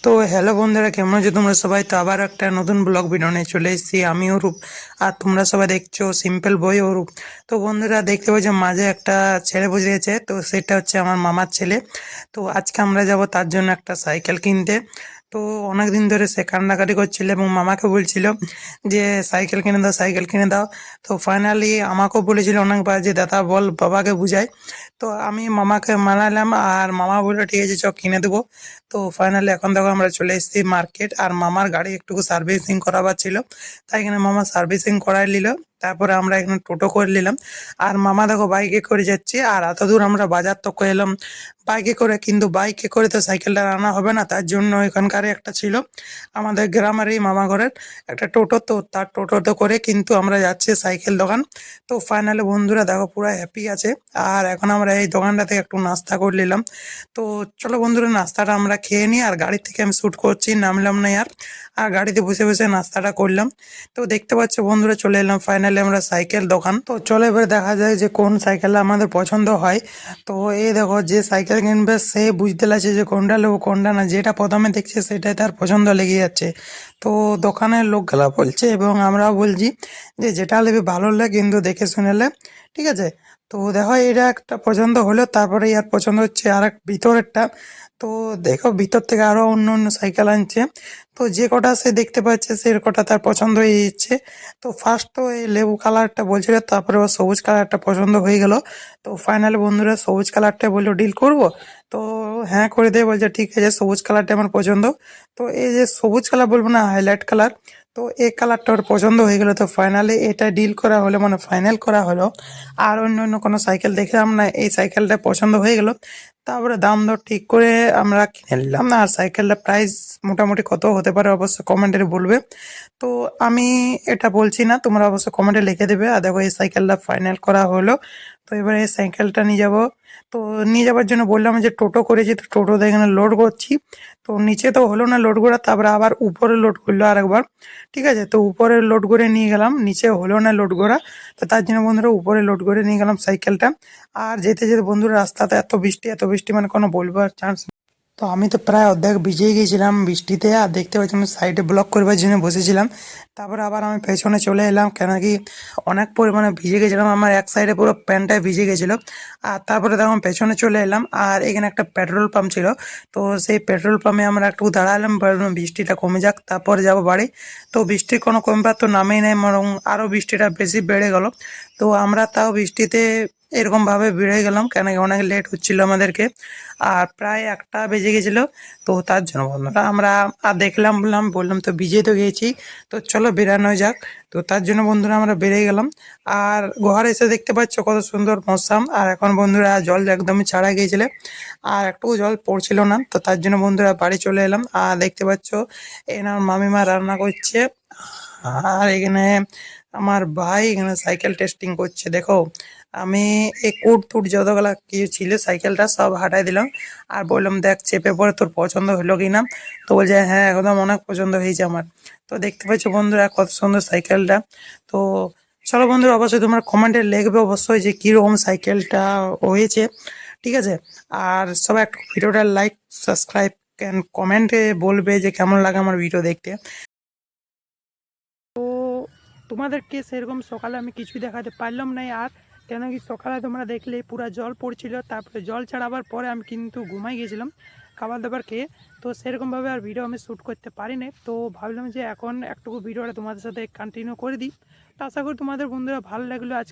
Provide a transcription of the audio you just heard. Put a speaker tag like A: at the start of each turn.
A: তো হ্যালো বন্ধুরা, কেমন আছো তোমরা সবাই? তো আবার একটা নতুন ব্লগ ভিডিও নিয়ে চলে এসেছি আমি অরূপ। আর তোমরা সবাই দেখছো সিম্পল বয় অরূপ। তো বন্ধুরা, দেখতে পাচ্ছ মাঝে একটা ছেলে বসে গেছে, তো সেটা হচ্ছে আমার মামার ছেলে। তো আজকে আমরা যাব তার জন্য একটা সাইকেল কিনতে। তো অনেকদিন ধরে সে কান্নাকাটি করছিল এবং মামাকে বলছিল যে সাইকেল কিনে দাও, সাইকেল কিনে দাও। তো ফাইনালি আমাকেও বলেছিল অনেকবার যে দাদা বল, বাবাকে বুঝাই। তো আমি মামাকে মানালাম আর মামা বললো ঠিক আছে চ কিনে দেবো। তো ফাইনালি এখন দেখো আমরা চলে এসেছি মার্কেট, আর মামার গাড়ি একটু সার্ভিসিং করাবার ছিল, তাই এখানে মামা সার্ভিসিং করাই নিল। তারপরে আমরা এখানে টোটো করে নিলাম, আর মামা দেখো বাইকে করে যাচ্ছে। আর এত দূর আমরা বাজার তো করে এলাম বাইকে করে, কিন্তু বাইকে করে তো সাইকেলটা আনা হবে না, তার জন্য এখানকার একটা ছিল আমাদের গ্রামেরই মামা ঘরের একটা টোটো, তো তার টোটোতে করে কিন্তু আমরা যাচ্ছি সাইকেল দোকান। তো ফাইনালি বন্ধুরা দেখো পুরো হ্যাপি আছে। আর এখন আমরা এই দোকানটাতে একটু নাস্তা করে নিলাম। তো চলো বন্ধুরা, নাস্তাটা আমরা খেয়ে নিই। আর গাড়ি থেকে আমি শ্যুট করছি, নামলাম না আর গাড়িতে বসে বসে নাস্তাটা করলাম। তো দেখতে পাচ্ছ বন্ধুরা, চলে এলাম ফাইনালি আমরা সাইকেল দোকান। তো চলো এবার দেখা যায় যে কোন সাইকেলটা আমাদের পছন্দ হয়। তো এই দেখো, যে সাইকেল কিনবে সে বুঝতে লাগছে যে কোনটা নেবো কোনটা না, যেটা প্রথমে দেখছে সেটাই তার পছন্দ লেগে যাচ্ছে। তো দোকানের লোকগুলা বলছে এবং আমরাও বলছি যে যেটা নেবে ভালো লাগে কিন্তু দেখে শুনে নে, ঠিক আছে। তো দেখো এটা একটা পছন্দ হলো, তারপরে ইয়ার পছন্দ হচ্ছে আর এক ভিতরেরটা। তো দেখো ভিতর থেকে আরো অন্য অন্য সাইকেল আনছে। তো যে কটা সে দেখতে পাচ্ছে সে কটা তার পছন্দ হয়ে যাচ্ছে। তো ফার্স্ট তো এই লেবু কালারটা বলছিল, তারপরে ও সবুজ কালারটা পছন্দ হয়ে গেল। তো ফাইনালি বন্ধুরা সবুজ কালারটা বললো ডিল করব। তো হ্যাঁ করে দিয়ে বলছে ঠিক আছে, সবুজ কালারটা আমার পছন্দ। তো এই যে সবুজ কালার বলবো না, হাইলাইট কালার, তো এই কালারটা ওর পছন্দ হয়ে গেলো। তো ফাইনালি এটা ডিল করা হলো, মানে ফাইনাল করা হলো। আর অন্য অন্য কোনো সাইকেল দেখলাম না, এই সাইকেলটা পছন্দ হয়ে গেল। তারপরে দাম দর ঠিক করে আমরা কিনে নিলাম। না, আর সাইকেলটা প্রাইস মোটামুটি কত হতে পারে অবশ্য কমেন্টে বলবে। তো আমি এটা বলছি না, তোমরা অবশ্য কমেন্টে লিখে দেবে। আর দেখো এই সাইকেলটা ফাইনাল করা হলো। তো এবারে এই সাইকেলটা নিয়ে যাব। তো নিয়ে যাওয়ার জন্য বললাম যে টোটো করেছি, তো টোটোতে এখানে লোড করছি। তো নিচে তো হলো না লোড করা, তারপরে আবার উপরে লোড করলো আরেকবার, ঠিক আছে। তো উপরে লোড করে নিয়ে গেলাম, নিচে হলো না লোড করা। তো তার জন্য বন্ধুরা উপরে লোড করে নিয়ে গেলাম সাইকেলটা। আর যেতে যেতে বন্ধুরা রাস্তাতে এত বৃষ্টি এত বৃষ্টি, মানে কোনো বলবার চান্স। তো আমি তো প্রায় অর্ধেক ভিজেই গেছিলাম বৃষ্টিতে, আর দেখতে পাচ্ছি আমি সাইডে ব্লক করবার জন্য বসেছিলাম। তারপরে আবার আমি পেছনে চলে এলাম, কেন কি অনেক পরিমাণে ভিজে গেছিলাম, আমার এক সাইডে পুরো প্যান্টটাই ভিজে গেছিলো। আর তারপরে তখন পেছনে চলে এলাম, আর এখানে একটা পেট্রোল পাম্প ছিল। তো সেই পেট্রোল পাম্পে আমরা একটু দাঁড়ালাম, ভাবলাম বৃষ্টিটা কমে যাক তারপরে যাবো বাড়ি। তো বৃষ্টির কোনো কমবার তো নামেই নেই, বরং আরও বৃষ্টিটা বেশি বেড়ে গেল। তো আমরা তাও বৃষ্টিতে এরকম ভাবে বেড়ে গেলাম, কেন কি অনেক লেট হচ্ছিল আমাদেরকে। আর প্রায় 1টা বেজে গেছিল। তো তার জন্য বন্ধুরা আমরা আর দেখলাম, বললাম তো ভিজে তো গেছি, তো চলো বেরানো যাক। তো তার জন্য বন্ধুরা আমরা বেরিয়ে গেলাম। আর ঘরে এসে দেখতে পাচ্ছ কত সুন্দর মৌসাম। আর এখন বন্ধুরা জল একদমই ছাড়া গিয়েছিল, আর একটু জল পড়ছিল না। তো তার জন্য বন্ধুরা বাড়ি চলে এলাম। আর দেখতে পাচ্ছ এখানে আমার মামিমা রান্না করছে, আর এখানে আমার ভাই এখানে সাইকেল টেস্টিং করছে। দেখো আমি এই কুট টুট যতগুলা কিছু ছিল সাইকেলটা সব হাঁটাই দিলাম, আর বললাম দেখ চেপে পড়ে তোর পছন্দ হলো কি না। তো বলছে হ্যাঁ একদম অনেক পছন্দ হয়েছে আমার। তো দেখতে পাচ্ছ বন্ধুরা কত সুন্দর সাইকেলটা। তো চলো বন্ধুরা, অবশ্যই তোমরা কমেন্টে লিখবে অবশ্যই যে কীরকম সাইকেলটা হয়েছে, ঠিক আছে। আর সবাই একটু ভিডিওটা লাইক, সাবস্ক্রাইব অ্যান্ড কমেন্টে বলবে যে কেমন লাগে আমার ভিডিও দেখতে। তো তোমাদেরকে সেরকম সকালে আমি কিছুই দেখাতে পারলাম না, আর কেন কি সকালে তোমরা দেখলে পুরো জল পড়ছিল, তারপরে জল ছাড়াবার পরে আমি কিন্তু ঘুমাই গেছিলাম খাবার দাবার খেয়ে। তো সেরকমভাবে আর ভিডিও আমি শ্যুট করতে পারিনি। তো ভাবলাম যে এখন একটুকু ভিডিওটা তোমাদের সাথে কন্টিনিউ করে দিই। তো আশা করি তোমাদের বন্ধুরা ভালো লাগলো আজকে